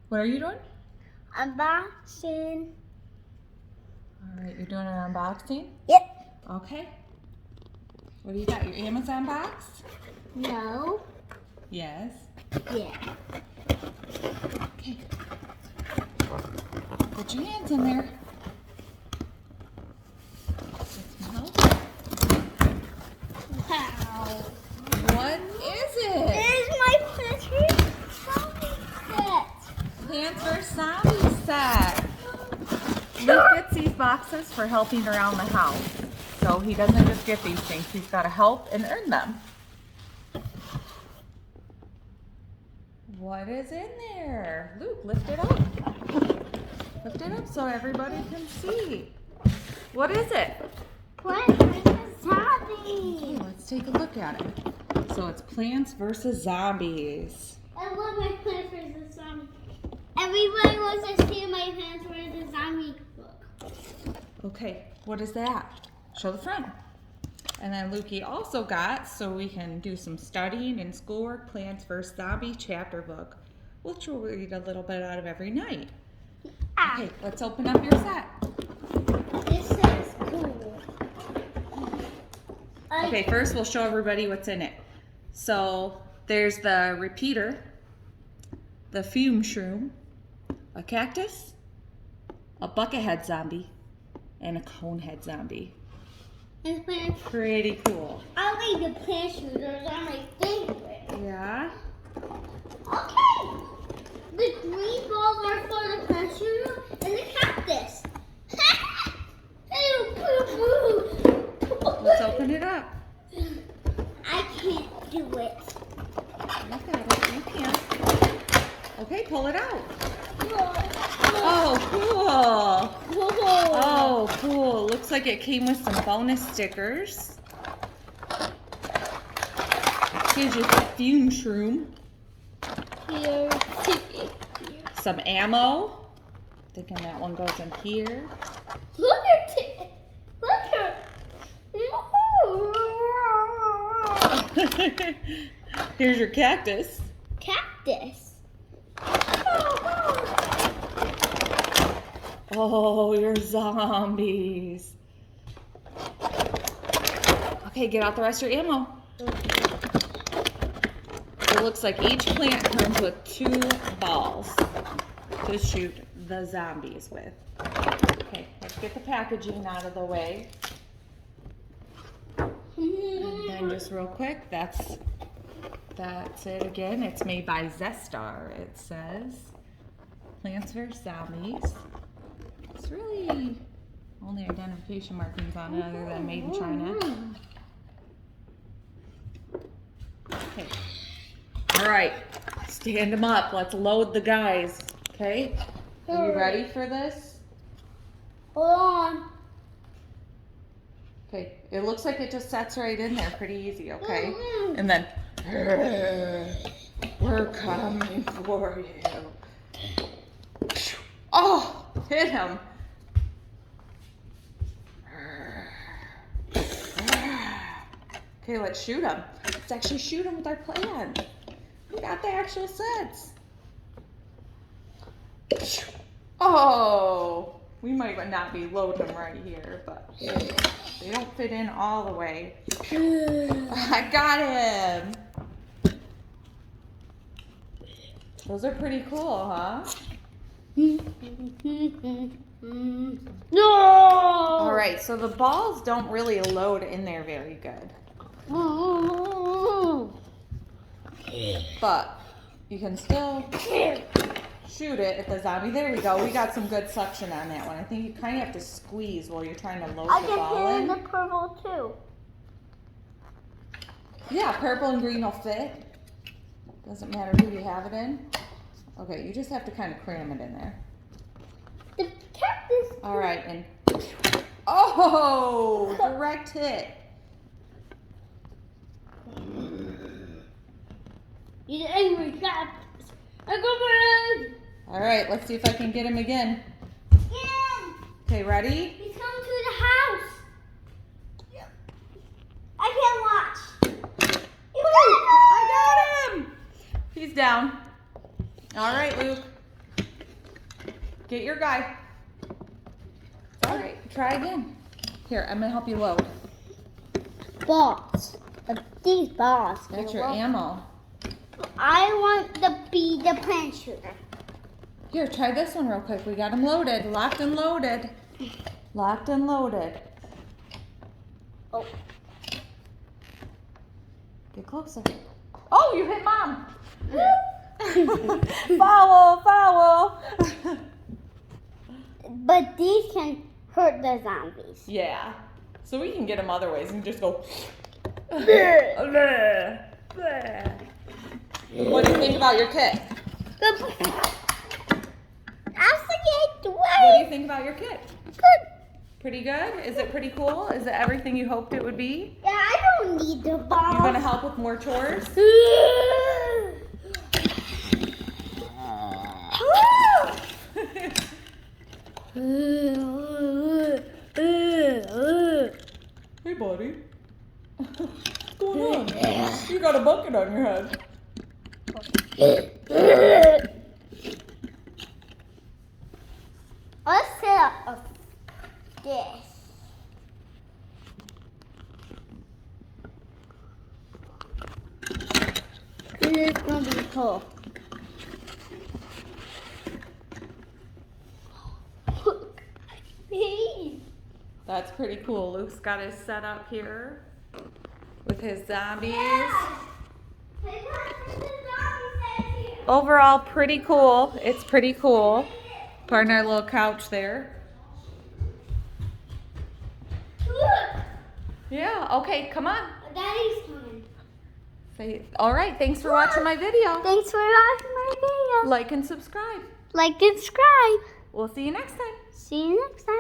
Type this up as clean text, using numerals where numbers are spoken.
What are you doing? Unboxing. All right, you're doing an unboxing? Yep. Okay. What do you got? Your Amazon box? No. Yes. Yeah. Okay. Put your hands in there. Get some help. Wow. What is it? There's my Plants vs. Zombies set. Plants vs. Zombies set. Luke gets these boxes for helping around the house. So he doesn't just get these things. He's got to help and earn them. What is in there? Luke, lift it up. Lift it up so everybody can see. What is it? Plants vs. Okay, Zombies. let's take a look at it. So it's Plants vs. Zombies. I love my Plants vs. Zombies. Everybody wants to see my Plants vs. Zombies book. Okay, what is that? Show the front. And then Lukey also got, so we can do some studying and schoolwork, Plants vs. Zombies chapter book, which we'll read a little bit out of every night. Okay, let's open up your set. This is cool. Okay, first we'll show everybody what's in it. So there's the repeater, the fume shroom, a cactus, a bucket head zombie, and a cone head zombie. And plants. Pretty cool. I like the plant shooters. Are my favorite. Yeah. Okay. The green balls are for the plant shooter and the cactus. Ew, poo poo. Let's open it up. I can't do it. Look at it. You can. Okay, pull it out. Oh, cool. Oh, cool. Looks like it came with some bonus stickers. Here's your fume shroom. Here. Some ammo. Thinking that one goes in here. Look at it. Look at it. Here's your cactus. Cactus. Oh, your zombies. Okay, get out the rest of your ammo. It looks like each plant comes with 2 balls to shoot the zombies with. Okay, let's get the packaging out of the way. And then just real quick, that's it again. It's made by Zestar, it says. Plants vs. Zombies. It's really only identification markings on it other than made in China. Okay. All right, stand them up. Let's load the guys. Okay, are you ready for this? Hold on. Okay, it looks like it just sets right in there pretty easy, okay? And then, we're coming for you. Oh, hit him. Okay, let's shoot him. Let's actually shoot him with our plan. We got the actual sets. Oh, we might not be loading them right here, but they don't fit in all the way. I got him. Those are pretty cool, huh? No! All right, so the balls don't really load in there very good. But you can still shoot it at the zombie. There we go. We got some good suction on that one. I think you kind of have to squeeze while you're trying to load I the can ball put in in. the purple too. Yeah, purple and green will fit. Doesn't matter who you have it in. Okay, you just have to kind of cram it in there. The cactus. All right, and oh, direct hit. He's angry cactus. I go in. All right, let's see if I can get him again. In. Okay, ready? He's coming to the house. I can't watch. I got him! He's down. All right, Luke. Get your guy. All right, try again. Here, I'm gonna help you load. Balls. These balls. Get your ammo. I want to be the plant shooter. Here, try this one real quick. We got them loaded, locked and loaded. Locked and loaded. Oh. Get closer. Oh, you hit Mom. Foul, foul. But these can hurt the zombies. Yeah. So we can get them other ways and just go. What do you think about your kit? What do you think about your kit? Good. Pretty good? Is it pretty cool? Is it everything you hoped it would be? Yeah, I don't need the balls. You want to help with more chores? Hey, buddy. What's going on? You got a bucket on your head. Let's set up this. This is gonna be cool. That's pretty cool. Luke's got his setup here with his zombies. Overall, pretty cool. It's pretty cool. Putting our little couch there. Yeah, okay, come on. Daddy's coming. Say, all right, thanks for watching my video. Thanks for watching my video. Like and subscribe. Like and subscribe. We'll see you next time. See you next time.